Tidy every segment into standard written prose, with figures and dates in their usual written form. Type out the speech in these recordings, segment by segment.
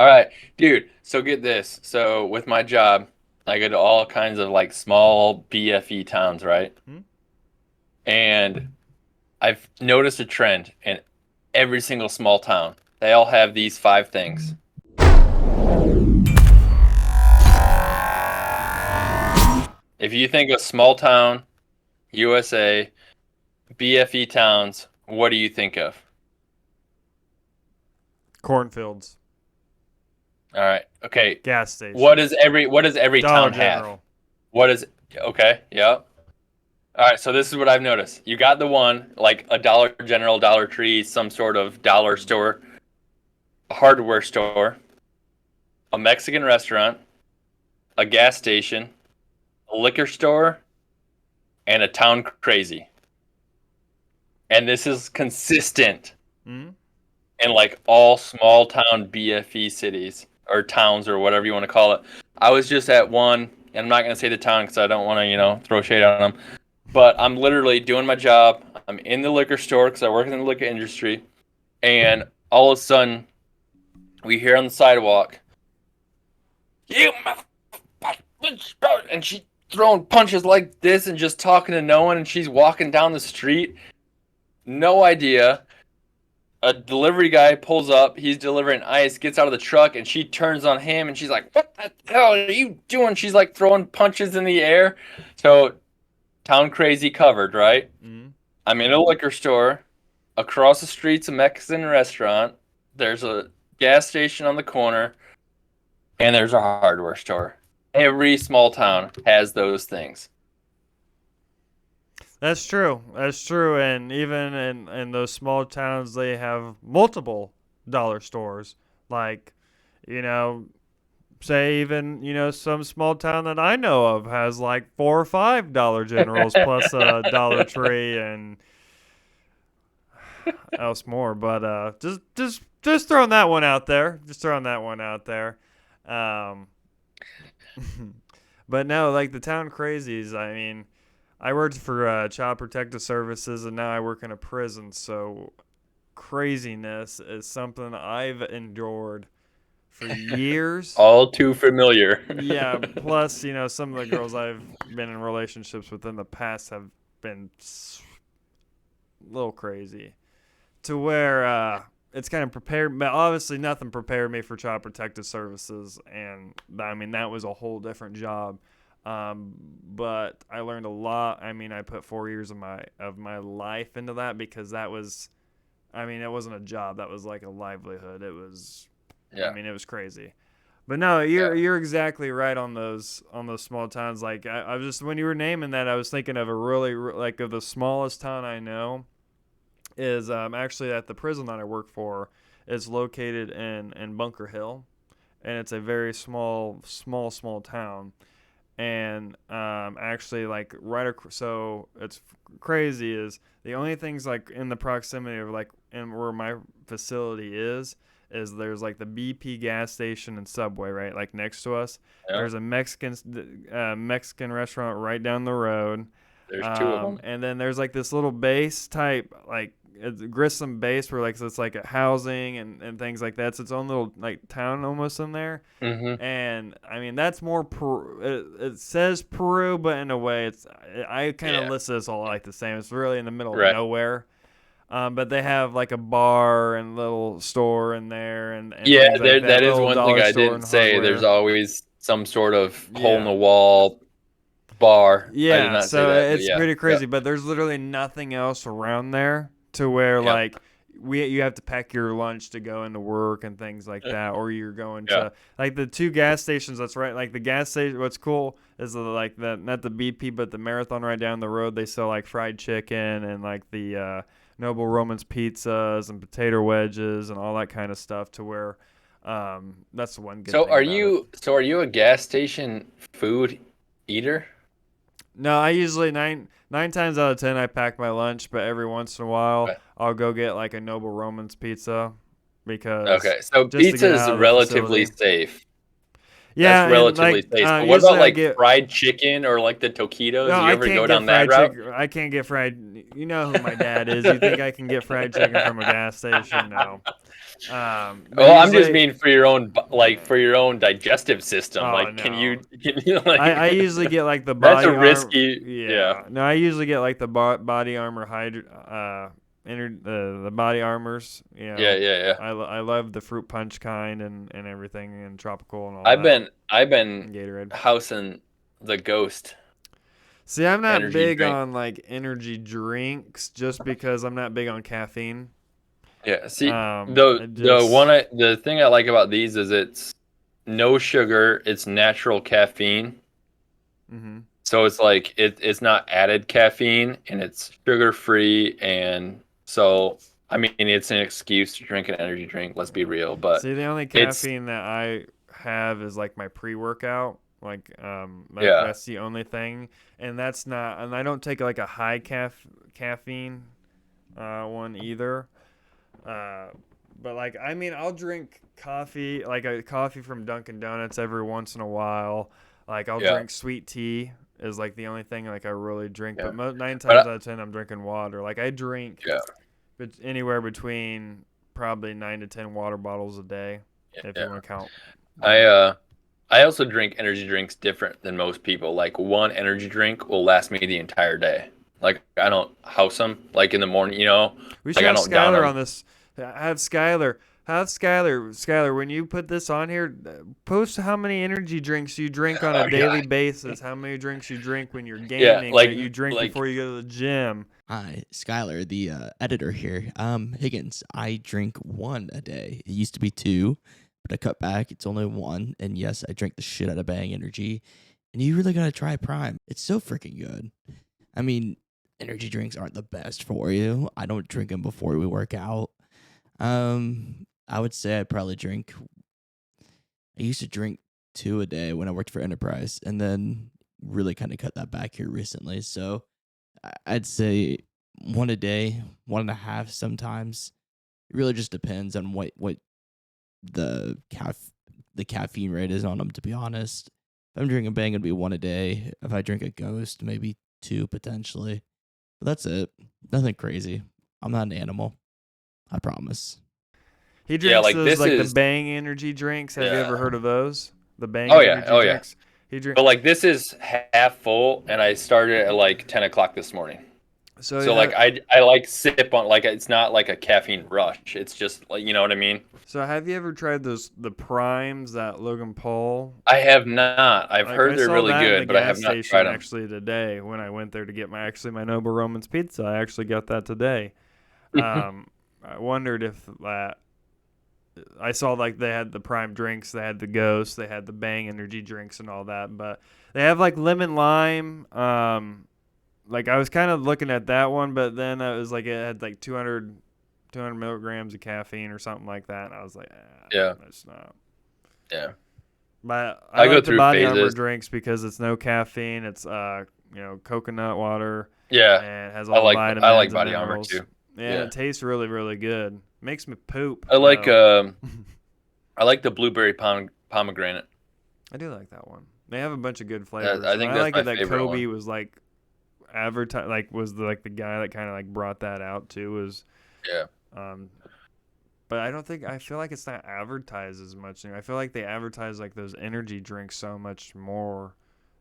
All right, dude. So get this. So with my job, I go to all kinds of like small BFE towns, right? Hmm? And I've noticed a trend in every single small town. They all have these five things. If you think of small town, USA, BFE towns, what do you think of? Cornfields, All right. Okay. gas What does stations, every Dollar town have? General. What is okay, yeah. All right, so this is what I've noticed. You got the one, like a Dollar General, Dollar Tree, some sort of dollar store, a hardware store, a Mexican restaurant, a gas station, a liquor store, and a town crazy. And this is consistent Hmm? in like all small town BFE cities or towns or whatever you want to call it. I was just at one, and I'm not going to say the town because I don't want to, throw shade on them. But I'm literally doing my job. I'm in the liquor store because I work in the liquor industry, and all of a sudden we hear on the sidewalk, "You," and she throwing punches like this and just talking to no one, and she's walking down the street, no idea. A delivery guy pulls up, he's delivering ice, gets out of the truck, and she turns on him, and she's like, "What the hell are you doing?" She's like throwing punches in the air. So town crazy covered, right? Hmm? I'm in a liquor store. Across the street's a Mexican restaurant. There's a gas station on the corner, and there's a hardware store. Every small town has those things. That's true. That's true. And even in those small towns, they have multiple dollar stores. Like, you know, say even some small town that I know of has like four or five Dollar Generals plus a Dollar Tree and else more. But just throwing that one out there. Just throwing that one out there. Um, but no, like the town crazies. I mean, I worked for Child Protective Services, and now I work in a prison. So craziness is something I've endured for years. All too familiar. Yeah. Plus, some of the girls I've been in relationships with in the past have been a little crazy to where it's kind of prepared. But obviously, nothing prepared me for Child Protective Services, and I mean that was a whole different job. But I learned a lot. I mean, I put 4 years of my life into that because that was, I mean, it wasn't a job. That was like a livelihood. It was, I Yeah, mean, it was crazy. But no, yeah. you're exactly right on those small towns. Like I was just when you were naming that, I was thinking of a really like of the smallest town I know is actually at the prison that I work for. Is located in Bunker Hill, and it's a very small town. And actually, like so it's crazy is the only things like in the proximity of like in where my facility is there's like the BP gas station and Subway right like next to us. Yeah. There's a Mexican restaurant right down the road, There's two of them. and then there's like this little base type like it's a Grissom base where like so it's like a housing and things like that. It's its own little like town almost in there. Hmm. And I mean that's more it says Peru, but in a way it's I kind of Yeah. list this all like the same. It's really in the middle of Right. nowhere. But they have like a bar and little store in there and Yeah, things like there that. that is Little one thing dollar I store didn't and say. There's hardware. always some sort of hole in Yeah. the wall bar. I did Yeah, not say so that, but it's yeah. pretty Yeah. crazy, but there's literally nothing else around there to where Yep. like we you have to pack your lunch to go into work and things like that, or you're going Yeah. to like the two gas stations. That's right, like the gas station. What's cool is like the not the BP, but the Marathon right down the road. They sell like fried chicken and like the Noble Romans pizzas and potato wedges and all that kind of stuff. To where that's the one good So thing are about it. you a gas station food eater? No, I usually nine times out of 10 I pack my lunch, but every once in a while Okay. I'll go get like a Noble Romans pizza because Okay. So just to get pizza is out of the relatively facility. safe. Yeah, and relatively like safe. But what usually about I like get. fried chicken or like the No, taquitos? Do you I ever can't go get down that fried route? chicken. I can't get fried. You know who my dad is. You think I can get fried chicken from a gas station? No. But Well, I'm just usually, mean for your own, like for your own digestive system. oh Like, no. can you I like? usually get like the That's a body arm. risky. Yeah, Yeah. No, I usually get like the body armor the body armors. You yeah, know, yeah, yeah. I love the fruit punch kind and everything and tropical and all I've that. been I've been And Gatorade. housing the Ghost See, I'm not energy big drink. on like energy drinks just because I'm not big on caffeine. Yeah. See, It just. the thing I like about these is it's no sugar. It's natural caffeine. Mhm. So it's like it's not added caffeine and it's sugar free, and so I mean it's an excuse to drink an energy drink, let's be real, but See, the only it's caffeine that I have is like my pre-workout. yeah, That's the only thing, and that's not. And I don't take like a high caffeine one either. Uh, but like, I mean, I'll drink coffee, like a coffee from Dunkin' Donuts every once in a while. Like, I'll yeah, drink sweet tea is like the only thing like I really drink. yeah. But nine But times out of 10, I'm drinking water. Like, I drink yeah, anywhere between probably 9 to 10 water bottles a day, yeah, if yeah. you want to count I that. I also drink energy drinks different than most people. Like one energy drink will last me the entire day. Like I don't house them like in the morning, We should like I have don't down Skylar them. on this. Have Skylar. Have Skylar. Skylar, when you put this on here, post how many energy drinks you drink on a Oh daily god. basis. How many drinks you drink when you're Yeah, gaming that you drink like before you go to the gym. Hi, Skylar, the editor here. Higgins, I drink one a day. It used to be two, but I cut back. It's only one. And yes, I drink the shit out of Bang Energy. And you really gotta try Prime. It's so freaking good. I mean, energy drinks aren't the best for you. I don't drink them before we work out. I would say I probably drink. I used to drink two a day when I worked for Enterprise, and then really kind of cut that back here recently. So I'd say one a day, one and a half sometimes. It really just depends on what the the caffeine rate is on them. To be honest, if I'm drinking Bang, it'd be one a day. If I drink a Ghost, maybe two potentially. But that's it. Nothing crazy. I'm not an animal. I promise. He yeah, drinks like those this like the is Bang energy drinks. Have you ever yeah. heard of those? The Bang Oh yeah, energy oh yeah. drinks. He drink. But like this is half full, and I started at like 10 o'clock this morning. So So like I like sip on like it's not like a caffeine rush. It's just like you know what I mean. have you ever tried the primes that Logan Paul. I have not. I've Like I heard they're saw really that in the good, but I have gas not station tried them. actually today when I went there to get my Noble Romans pizza. I actually got that today. Um, I wondered if that. I saw like they had the prime drinks, they had the Ghost, they had the Bang energy drinks and all that, but they have like lemon lime. Like I was kind of looking at that one, but then it was like it had like 200 milligrams of caffeine or something like that, and I was like, Yeah, that's not. yeah. But I I go like the through Body Armor phases. drinks because it's no caffeine. It's coconut water Yeah, and it has I all the like vitamins and body armor minerals. too. And Yeah, it tastes really really good. Makes me poop I like though. I like the blueberry pomegranate. I do like that one. They have a bunch of good flavors, I and think I that's like my it that favorite Kobe one. was like was the guy that kind of like brought that out too. Was Yeah, um, but I feel like it's not advertised as much anymore. I feel like they advertise like those energy drinks so much more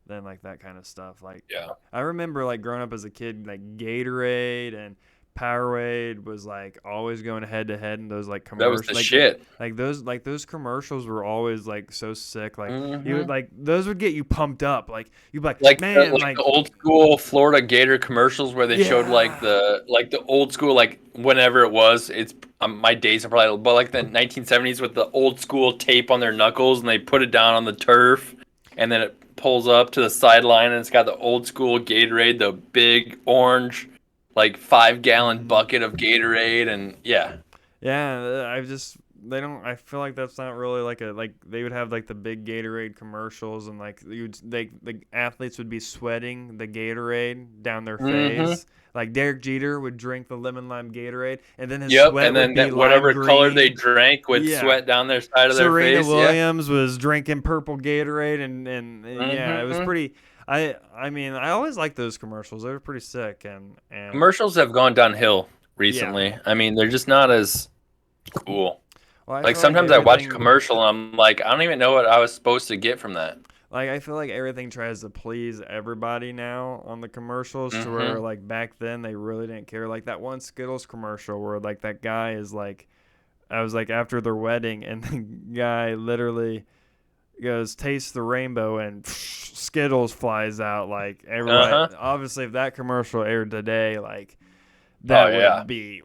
than like that kind of stuff. Like yeah. I remember like growing up as a kid, like Gatorade and Powerade was like always going head to head in those like That was the commercials. shit. Like those commercials were always like so sick. Like you would Hmm. like those would get you pumped up. Like you'd be like, Like man, like the old school Florida Gator commercials where they showed yeah, like the old school like whenever it was. It's my days are probably but like the 1970s with the old school tape on their knuckles and they put it down on the turf and then it pulls up to the sideline and it's got the old school Gatorade, the big orange like 5 gallon hmm bucket of Gatorade and yeah. yeah. I just they don't. I feel like that's not really like they would have like the big Gatorade commercials and like the athletes would be sweating the Gatorade down their Mhm. face. Like Derek Jeter would drink the lemon lime Gatorade, and then his Yep, sweat and then would be that whatever lime color they green. drank would Yeah. sweat down their side of their Serena face. Williams was drinking purple Gatorade, and yeah, it was Mhm. pretty. I mean, I always liked those commercials. They were pretty sick, and Commercials have gone downhill recently. I mean, they're just not as cool. well, I Like feel sometimes I watch a everything- commercial and I'm like, I don't even know what I was supposed to get from that. Like I feel like everything tries to please everybody now on the commercials to where Mhm. like back then they really didn't care. Like that one Skittles commercial where like that guy is like, I was like after their wedding and the guy literally goes taste the rainbow and Skittles flies out. Like everybody, Uh-huh. obviously if that commercial aired today, like that yeah. would be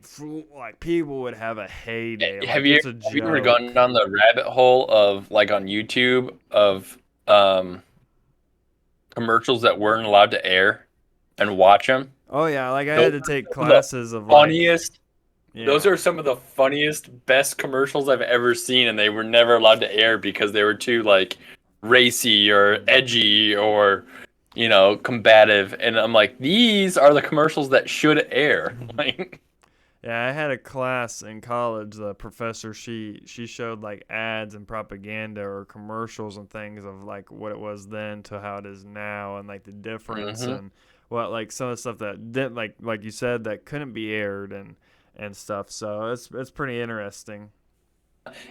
like people would have a heyday. Like, Have you it's a ever joke. gone down the rabbit hole of like on YouTube of commercials that weren't allowed to air and watch them? Oh yeah, like I Those had to are take some of the classes of like. Funniest. Yeah. Those are some of the funniest, best commercials I've ever seen, and they were never allowed to air because they were too like racy or edgy or combative. And I'm like, these are the commercials that should air. Like, Yeah, I had a class in college. The professor, she showed like ads and propaganda or commercials and things of like what it was then to how it is now, and like the difference Mhm. and what like some of the stuff that didn't like you said that couldn't be aired and stuff. So it's pretty interesting.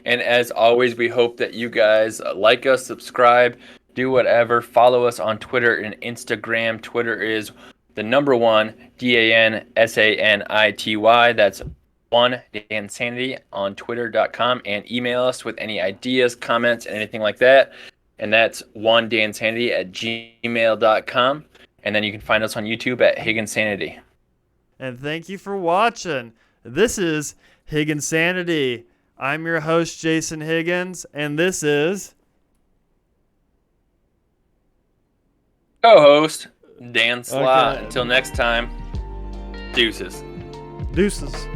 and as always, we hope that you guys like us, subscribe, do whatever, follow us on Twitter and Instagram. Twitter is the number one DANSANITY. That's one Dansanity on Twitter.com, and email us with any ideas, comments, and anything like that. And that's one Dansanity@gmail.com. And then you can find us on YouTube at Higgins Sanity. And thank you for watching. This is Higgins Sanity. I'm your host Jason Higgins, and this is Co-host Dan Slott. Okay. Until next time, deuces. Deuces.